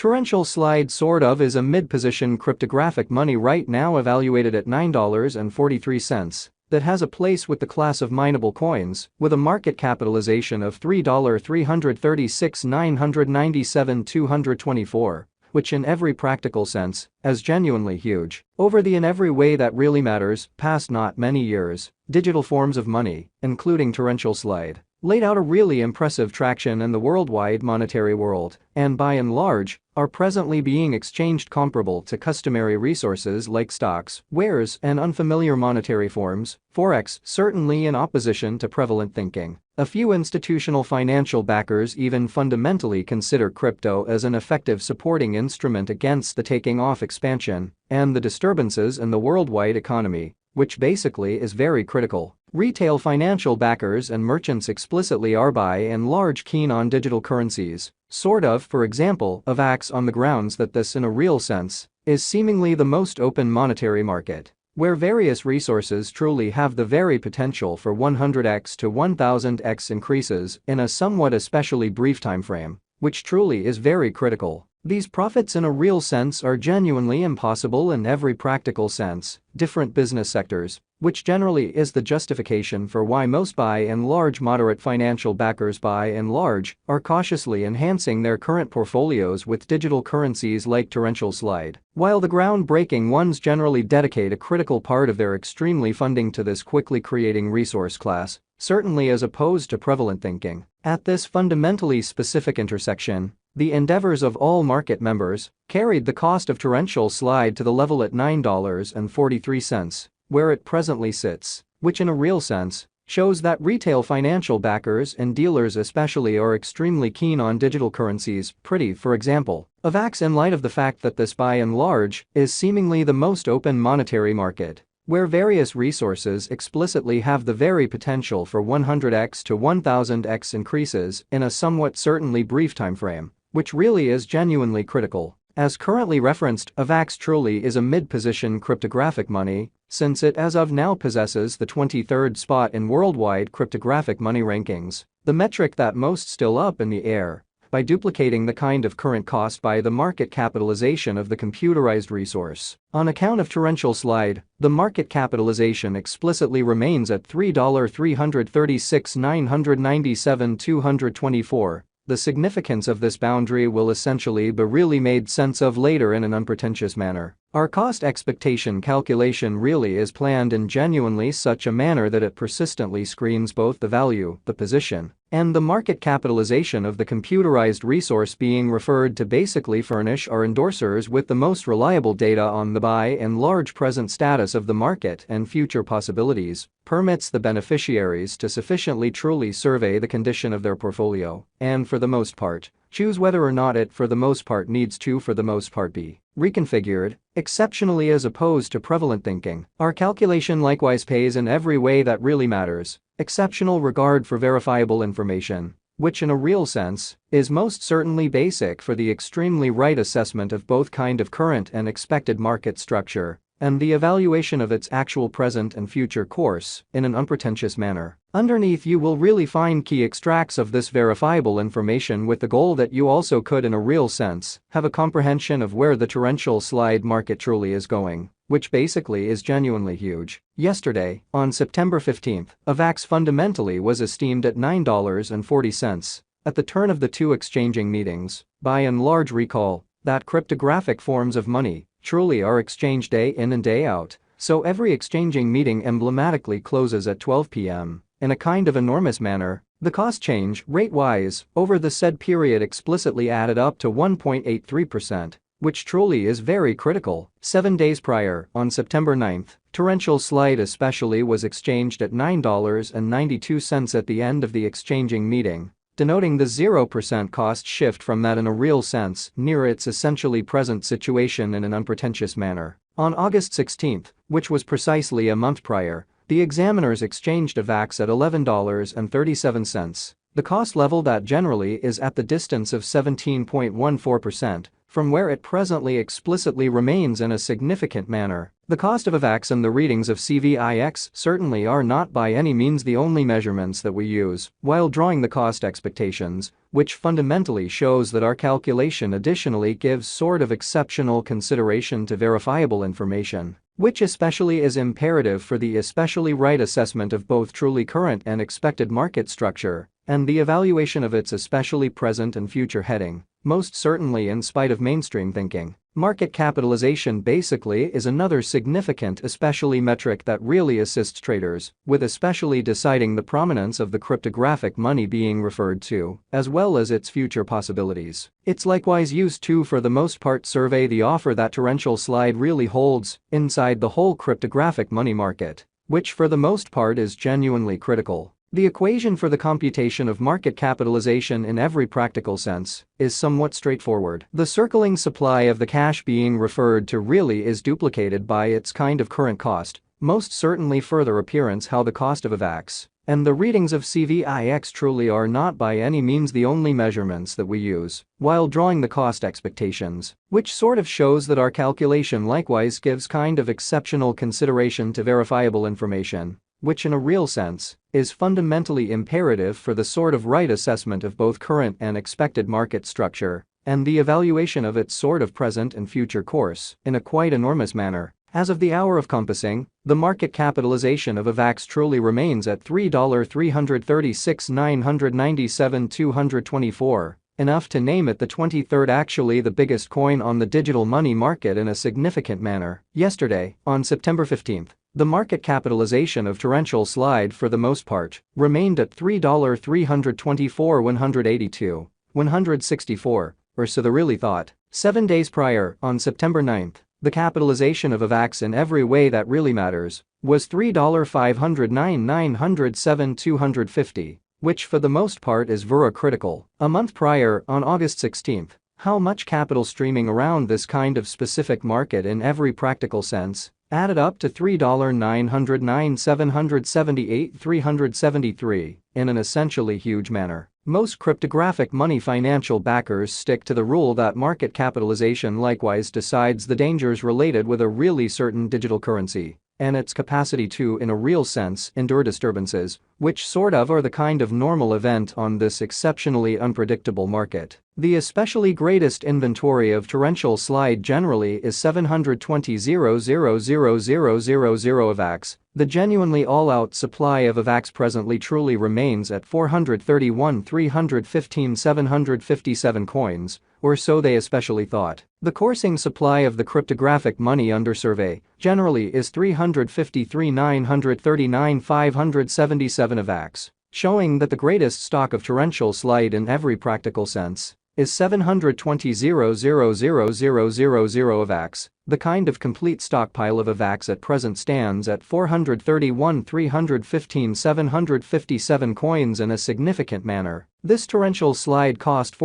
Torrential Slide sort of is a mid-position cryptographic money right now evaluated at $9.43 that has a place with the class of mineable coins with a market capitalization of $3,336,997,224, which in every practical sense is genuinely huge. Over the in every way that really matters, past not many years, digital forms of money, including Torrential Slide, laid out a really impressive traction in the worldwide monetary world and by and large are presently being exchanged comparable to customary resources like stocks, wares, and unfamiliar monetary forms, forex, certainly in opposition to prevalent thinking. A few institutional financial backers even fundamentally consider crypto as an effective supporting instrument against the taking off expansion and the disturbances in the worldwide economy, which basically is very critical. Retail financial backers and merchants explicitly are by and large keen on digital currencies, sort of, for example, Avax on the grounds that this in a real sense is seemingly the most open monetary market, where various resources truly have the very potential for 100x to 1000x increases in a somewhat especially brief time frame, which truly is very critical. These profits in a real sense are genuinely impossible in every practical sense, different business sectors, which generally is the justification for why most by and large moderate financial backers by and large are cautiously enhancing their current portfolios with digital currencies like Torrential Slide, while the groundbreaking ones generally dedicate a critical part of their extremely funding to this quickly creating resource class, certainly as opposed to prevalent thinking. At this fundamentally specific intersection, the endeavors of all market members carried the cost of Torrential Slide to the level at $9.43, where it presently sits, which in a real sense shows that retail financial backers and dealers especially are extremely keen on digital currencies. For example, Avax in light of the fact that this by and large is seemingly the most open monetary market, where various resources explicitly have the very potential for 100x to 1000x increases in a somewhat certainly brief time frame, which really is genuinely critical. As currently referenced, Avax truly is a mid-position cryptographic money, since it as of now possesses the 23rd spot in worldwide cryptographic money rankings, the metric that most still up in the air, by duplicating the kind of current cost by the market capitalization of the computerized resource. On account of Torrential Slide, the market capitalization explicitly remains at $3,336,997,224. The significance of this boundary will essentially be really made sense of later in an unpretentious manner. Our cost expectation calculation really is planned in genuinely such a manner that it persistently screens both the value, the position, and the market capitalization of the computerized resource being referred to basically furnish our endorsers with the most reliable data on the by and large present status of the market and future possibilities, permits the beneficiaries to sufficiently truly survey the condition of their portfolio, and for the most part, choose whether or not it for the most part needs to for the most part be reconfigured, exceptionally as opposed to prevalent thinking. Our calculation likewise pays in every way that really matters, exceptional regard for verifiable information, which in a real sense is most certainly basic for the extremely right assessment of both kind of current and expected market structure, and the evaluation of its actual present and future course in an unpretentious manner. Underneath you will really find key extracts of this verifiable information with the goal that you also could in a real sense have a comprehension of where the Torrential Slide market truly is going, which basically is genuinely huge. Yesterday, on September 15th, Avax fundamentally was esteemed at $9.40 at the turn of the two exchanging meetings. By and large recall that cryptographic forms of money truly are exchanged day in and day out, so every exchanging meeting emblematically closes at 12 p.m. In a kind of enormous manner, the cost change, rate-wise, over the said period explicitly added up to 1.83%, which truly is very critical. 7 days prior, on September 9th, Torrential Slide especially was exchanged at $9.92 at the end of the exchanging meeting, denoting the 0% cost shift from that in a real sense near its essentially present situation in an unpretentious manner. On August 16th, which was precisely a month prior, the examiners exchanged Avax at $11.37, the cost level that generally is at the distance of 17.14%, from where it presently explicitly remains in a significant manner. The cost of Avax and the readings of CVIX certainly are not by any means the only measurements that we use while drawing the cost expectations, which fundamentally shows that our calculation additionally gives sort of exceptional consideration to verifiable information, which especially is imperative for the especially right assessment of both truly current and expected market structure and the evaluation of its especially present and future heading, most certainly in spite of mainstream thinking. Market capitalization basically is another significant especially metric that really assists traders with especially deciding the prominence of the cryptographic money being referred to, as well as its future possibilities. It's likewise used to for the most part survey the offer that torrential slide really holds inside the whole cryptographic money market, which for the most part is genuinely critical. The equation for the computation of market capitalization in every practical sense is somewhat straightforward. The circling supply of the cash being referred to really is duplicated by its kind of current cost, most certainly further appearance how the cost of Avax and the readings of CVIX truly are not by any means the only measurements that we use while drawing the cost expectations, which sort of shows that our calculation likewise gives kind of exceptional consideration to verifiable information, which in a real sense is fundamentally imperative for the sort of right assessment of both current and expected market structure and the evaluation of its sort of present and future course in a quite enormous manner. As of the hour of compassing, the market capitalization of Avax truly remains at $3,336,997,224, enough to name it the 23rd actually the biggest coin on the digital money market in a significant manner. Yesterday, on September 15th, the market capitalization of torrential slide for the most part remained at $3,324,182, 164, or so the really thought. 7 days prior, on September 9th, the capitalization of Avax in every way that really matters was $3,509,907,250, which for the most part is very critical. A month prior, on August 16th, how much capital streaming around this kind of specific market in every practical sense added up to $3,909,778,373 in an essentially huge manner. Most cryptographic money financial backers stick to the rule that market capitalization likewise decides the dangers related with a really certain digital currency and its capacity to, in a real sense, endure disturbances, which sort of are the kind of normal event on this exceptionally unpredictable market. The especially greatest inventory of torrential slide generally is 720,000,000 Avax. The genuinely all-out supply of Avax presently truly remains at 431,315,757 coins, or so they especially thought. The coursing supply of the cryptographic money under survey generally is 353,939,577 Avax, showing that the greatest stock of torrential slide in every practical sense is 720,000,000 Avax. The kind of complete stockpile of Avax at present stands at 431,315,757 coins in a significant manner. This torrential slide cost